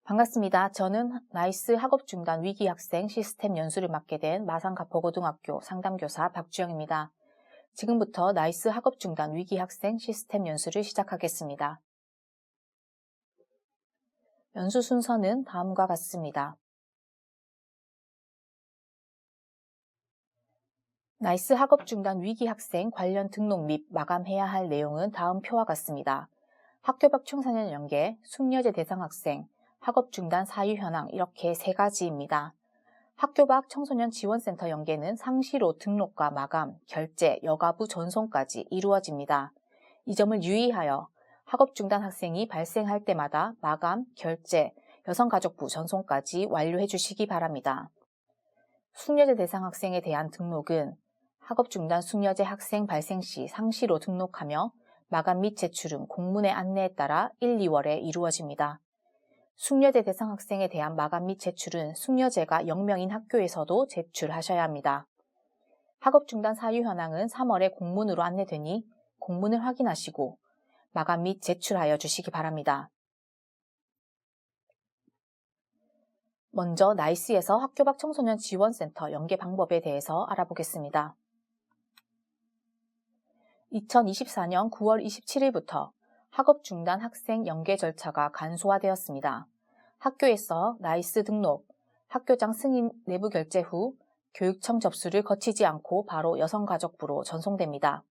반갑습니다. 저는 나이스 학업중단 위기학생 시스템 연수를 맡게 된 마산가포고등학교 상담교사 박주영입니다. 지금부터 나이스 학업중단 위기학생 시스템 연수를 시작하겠습니다. 연수 순서는 다음과 같습니다. 나이스 학업중단 위기학생 관련 등록 및 마감해야 할 내용은 다음 표와 같습니다. 학교 밖 청소년 연계, 숙려제 대상 학생, 학업중단 사유 현황 이렇게 세 가지입니다. 학교 밖 청소년 지원센터 연계는 상시로 등록과 마감, 결제, 여가부 전송까지 이루어집니다. 이 점을 유의하여 학업중단 학생이 발생할 때마다 마감, 결제, 여성가족부 전송까지 완료해 주시기 바랍니다. 숙려제 대상 학생에 대한 등록은 학업중단 숙려제 학생 발생 시 상시로 등록하며 마감 및 제출은 공문의 안내에 따라 1, 2월에 이루어집니다. 숙려제 대상 학생에 대한 마감 및 제출은 숙려제가 0명인 학교에서도 제출하셔야 합니다. 학업중단 사유 현황은 3월에 공문으로 안내되니 공문을 확인하시고 마감 및 제출하여 주시기 바랍니다. 먼저 나이스에서 학교 밖 청소년 지원센터 연계 방법에 대해서 알아보겠습니다. 2024년 9월 27일부터 학업중단 학생 연계 절차가 간소화되었습니다. 학교에서 나이스 등록, 학교장 승인 내부 결제 후 교육청 접수를 거치지 않고 바로 여성가족부로 전송됩니다.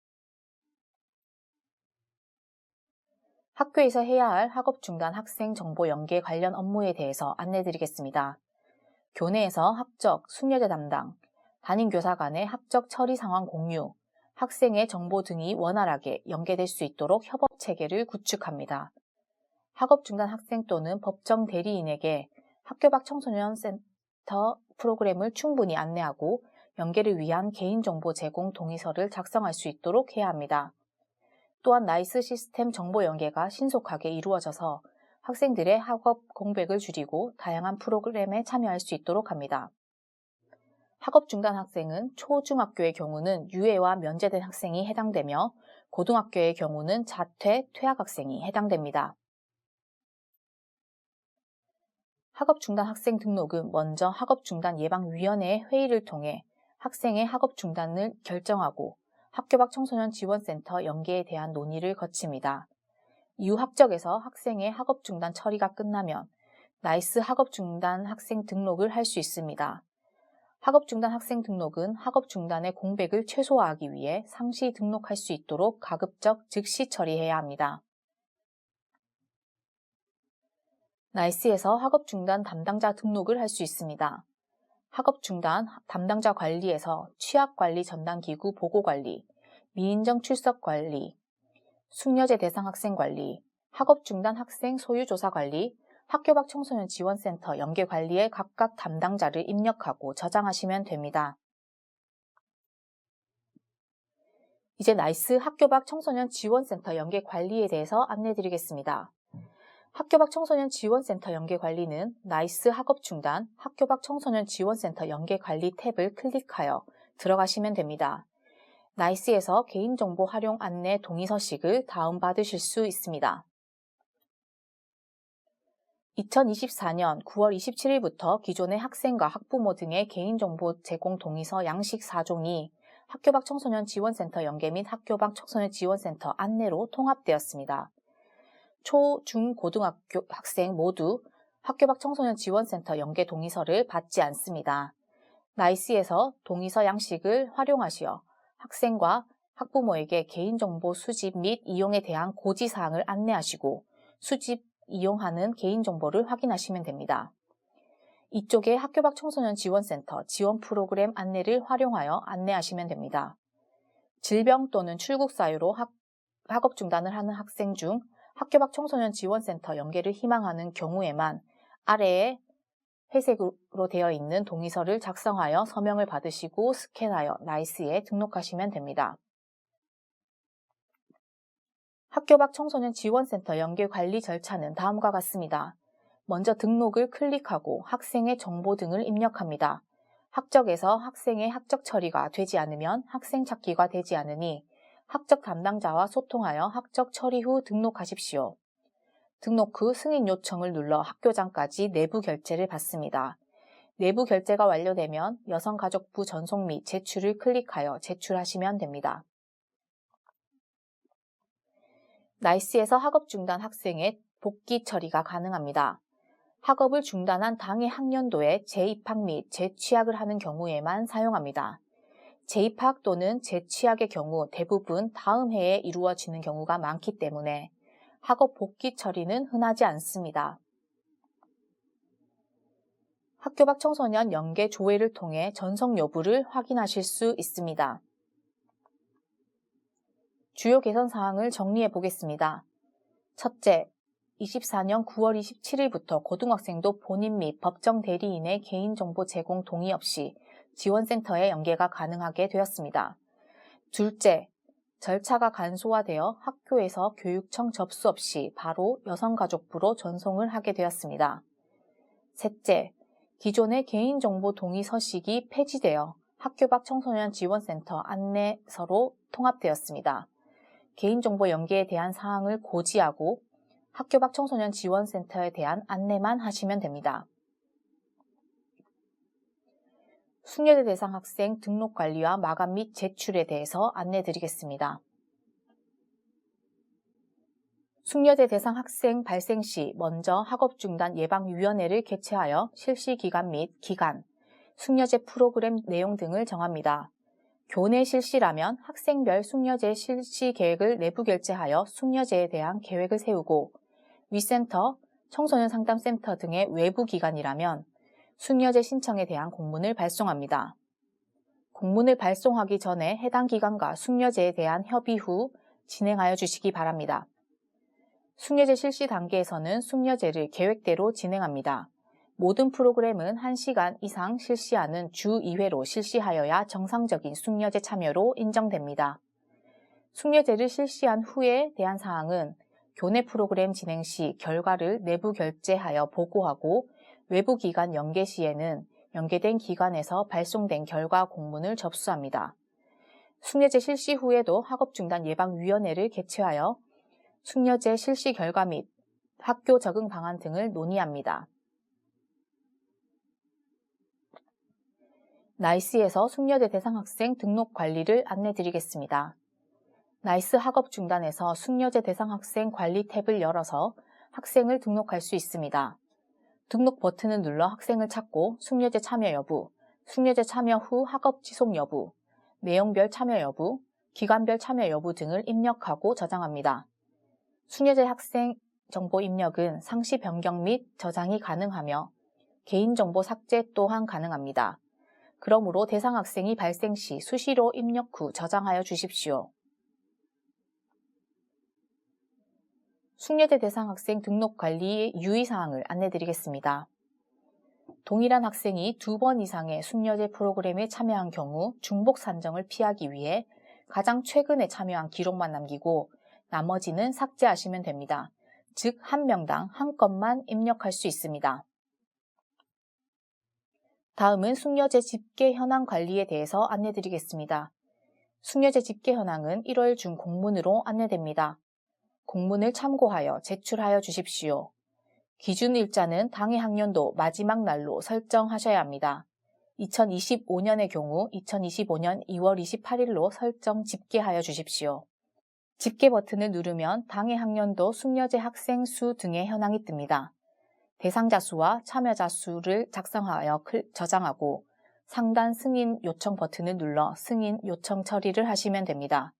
학교에서 해야 할 학업중단 학생 정보 연계 관련 업무에 대해서 안내드리겠습니다. 교내에서 학적, 숙려제 담당, 담임교사 간의 학적 처리 상황 공유, 학생의 정보 등이 원활하게 연계될 수 있도록 협업체계를 구축합니다. 학업중단 학생 또는 법정 대리인에게 학교 밖 청소년 센터 프로그램을 충분히 안내하고 연계를 위한 개인정보 제공 동의서를 작성할 수 있도록 해야 합니다. 또한 나이스 시스템 정보 연계가 신속하게 이루어져서 학생들의 학업 공백을 줄이고 다양한 프로그램에 참여할 수 있도록 합니다. 학업중단 학생은 초중학교의 경우는 유예와 면제된 학생이 해당되며 고등학교의 경우는 자퇴, 퇴학 학생이 해당됩니다. 학업중단 학생 등록은 먼저 학업중단예방위원회의 회의를 통해 학생의 학업중단을 결정하고 학교 밖 청소년 지원센터 연계에 대한 논의를 거칩니다. 이후 학적에서 학생의 학업중단 처리가 끝나면 나이스 학업중단 학생 등록을 할 수 있습니다. 학업중단 학생 등록은 학업중단의 공백을 최소화하기 위해 상시 등록할 수 있도록 가급적 즉시 처리해야 합니다. 나이스에서 학업중단 담당자 등록을 할 수 있습니다. 학업중단 담당자 관리에서 취약관리 전담기구 보고관리, 미인정 출석관리, 숙려제 대상 학생관리, 학업중단 학생 소유조사관리, 학교 밖 청소년 지원센터 연계관리에 각각 담당자를 입력하고 저장하시면 됩니다. 이제 나이스 학교 밖 청소년 지원센터 연계관리에 대해서 안내드리겠습니다. 학교 밖 청소년 지원센터 연계관리는 나이스 학업중단 학교 밖 청소년 지원센터 연계관리 탭을 클릭하여 들어가시면 됩니다. 나이스에서 개인정보 활용 안내 동의서식을 다운받으실 수 있습니다. 2024년 9월 27일부터 기존의 학생과 학부모 등의 개인정보 제공 동의서 양식 4종이 학교 밖 청소년 지원센터 연계 및 학교 밖 청소년 지원센터 안내로 통합되었습니다. 초, 중, 고등학교 학생 모두 학교 밖 청소년 지원센터 연계 동의서를 받지 않습니다. 나이스에서 동의서 양식을 활용하시어 학생과 학부모에게 개인정보 수집 및 이용에 대한 고지사항을 안내하시고 수집, 이용하는 개인정보를 확인하시면 됩니다. 이쪽에 학교 밖 청소년 지원센터 지원 프로그램 안내를 활용하여 안내하시면 됩니다. 질병 또는 출국 사유로 학업 중단을 하는 학생 중 학교 밖 청소년 지원센터 연계를 희망하는 경우에만 아래에 회색으로 되어 있는 동의서를 작성하여 서명을 받으시고 스캔하여 나이스에 등록하시면 됩니다. 학교 밖 청소년 지원센터 연계 관리 절차는 다음과 같습니다. 먼저 등록을 클릭하고 학생의 정보 등을 입력합니다. 학적에서 학생의 학적 처리가 되지 않으면 학생 찾기가 되지 않으니 학적 담당자와 소통하여 학적 처리 후 등록하십시오. 등록 후 승인 요청을 눌러 학교장까지 내부 결제를 받습니다. 내부 결제가 완료되면 여성가족부 전송 및 제출을 클릭하여 제출하시면 됩니다. 나이스에서 학업 중단 학생의 복귀 처리가 가능합니다. 학업을 중단한 당해 학년도에 재입학 및 재취학을 하는 경우에만 사용합니다. 재입학 또는 재취학의 경우 대부분 다음 해에 이루어지는 경우가 많기 때문에 학업 복귀 처리는 흔하지 않습니다. 학교 밖 청소년 연계 조회를 통해 전송 여부를 확인하실 수 있습니다. 주요 개선 사항을 정리해 보겠습니다. 첫째, 24년 9월 27일부터 고등학생도 본인 및 법정 대리인의 개인정보 제공 동의 없이 지원센터에 연계가 가능하게 되었습니다. 둘째, 절차가 간소화되어 학교에서 교육청 접수 없이 바로 여성가족부로 전송을 하게 되었습니다. 셋째, 기존의 개인정보 동의 서식이 폐지되어 학교 밖 청소년 지원센터 안내서로 통합되었습니다. 개인정보 연계에 대한 사항을 고지하고 학교 밖 청소년 지원센터에 대한 안내만 하시면 됩니다. 숙려제 대상 학생 등록 관리와 마감 및 제출에 대해서 안내드리겠습니다. 숙려제 대상 학생 발생 시 먼저 학업중단 예방위원회를 개최하여 실시기간 및 기간, 숙려제 프로그램 내용 등을 정합니다. 교내 실시라면 학생별 숙려제 실시 계획을 내부 결제하여 숙려제에 대한 계획을 세우고 위센터, 청소년 상담센터 등의 외부 기관이라면 숙려제 신청에 대한 공문을 발송합니다. 공문을 발송하기 전에 해당 기관과 숙려제에 대한 협의 후 진행하여 주시기 바랍니다. 숙려제 실시 단계에서는 숙려제를 계획대로 진행합니다. 모든 프로그램은 1시간 이상 실시하는 주 2회로 실시하여야 정상적인 숙려제 참여로 인정됩니다. 숙려제를 실시한 후에 대한 사항은 교내 프로그램 진행 시 결과를 내부 결제하여 보고하고 외부 기관 연계 시에는 연계된 기관에서 발송된 결과 공문을 접수합니다. 숙려제 실시 후에도 학업중단 예방위원회를 개최하여 숙려제 실시 결과 및 학교 적응 방안 등을 논의합니다. 나이스에서 숙려제 대상 학생 등록 관리를 안내드리겠습니다. 나이스 학업중단에서 숙려제 대상 학생 관리 탭을 열어서 학생을 등록할 수 있습니다. 등록 버튼을 눌러 학생을 찾고 숙려제 참여 여부, 숙려제 참여 후 학업 지속 여부, 내용별 참여 여부, 기관별 참여 여부 등을 입력하고 저장합니다. 숙려제 학생 정보 입력은 상시 변경 및 저장이 가능하며 개인정보 삭제 또한 가능합니다. 그러므로 대상 학생이 발생 시 수시로 입력 후 저장하여 주십시오. 숙려제 대상 학생 등록 관리 유의사항을 안내드리겠습니다. 동일한 학생이 2번 이상의 숙려제 프로그램에 참여한 경우 중복 산정을 피하기 위해 가장 최근에 참여한 기록만 남기고 나머지는 삭제하시면 됩니다. 즉, 한 명당 한 건만 입력할 수 있습니다. 다음은 숙려제 집계 현황 관리에 대해서 안내드리겠습니다. 숙려제 집계 현황은 1월 중 공문으로 안내됩니다. 공문을 참고하여 제출하여 주십시오. 기준 일자는 당해 학년도 마지막 날로 설정하셔야 합니다. 2025년의 경우 2025년 2월 28일로 설정 집계하여 주십시오. 집계 버튼을 누르면 당해 학년도 숙려제 학생 수 등의 현황이 뜹니다. 대상자 수와 참여자 수를 작성하여 저장하고 상단 승인 요청 버튼을 눌러 승인 요청 처리를 하시면 됩니다.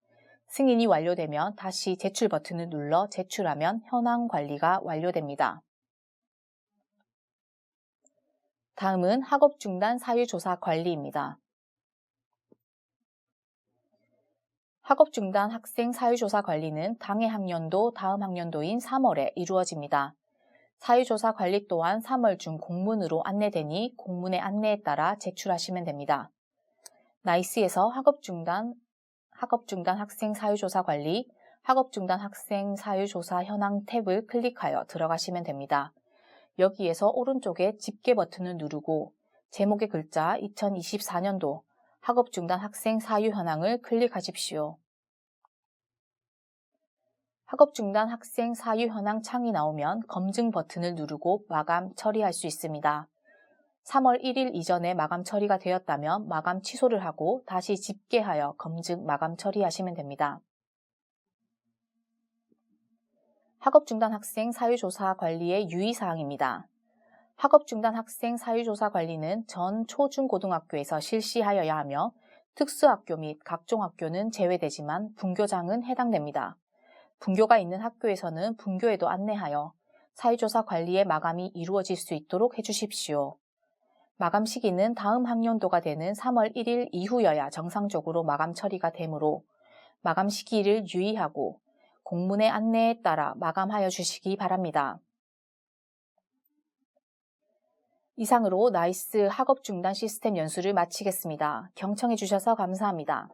승인이 완료되면 다시 제출 버튼을 눌러 제출하면 현황 관리가 완료됩니다. 다음은 학업중단 사유조사 관리입니다. 학업중단 학생 사유조사 관리는 당해 학년도 다음 학년도인 3월에 이루어집니다. 사유조사 관리 또한 3월 중 공문으로 안내되니 공문의 안내에 따라 제출하시면 됩니다. 나이스에서 학업중단 학생 사유조사 관리, 학업중단 학생 사유조사 현황 탭을 클릭하여 들어가시면 됩니다. 여기에서 오른쪽에 집계 버튼을 누르고 제목의 글자 2024년도 학업중단 학생 사유 현황을 클릭하십시오. 학업 중단 학생 사유 현황 창이 나오면 검증 버튼을 누르고 마감 처리할 수 있습니다. 3월 1일 이전에 마감 처리가 되었다면 마감 취소를 하고 다시 집계하여 검증 마감 처리하시면 됩니다. 학업 중단 학생 사유조사 관리의 유의사항입니다. 학업 중단 학생 사유조사 관리는 전 초중고등학교에서 실시하여야 하며 특수학교 및 각종 학교는 제외되지만 분교장은 해당됩니다. 분교가 있는 학교에서는 분교에도 안내하여 사유조사 관리의 마감이 이루어질 수 있도록 해주십시오. 마감 시기는 다음 학년도가 되는 3월 1일 이후여야 정상적으로 마감 처리가 되므로 마감 시기를 유의하고 공문의 안내에 따라 마감하여 주시기 바랍니다. 이상으로 나이스 학업 중단 시스템 연수를 마치겠습니다. 경청해 주셔서 감사합니다.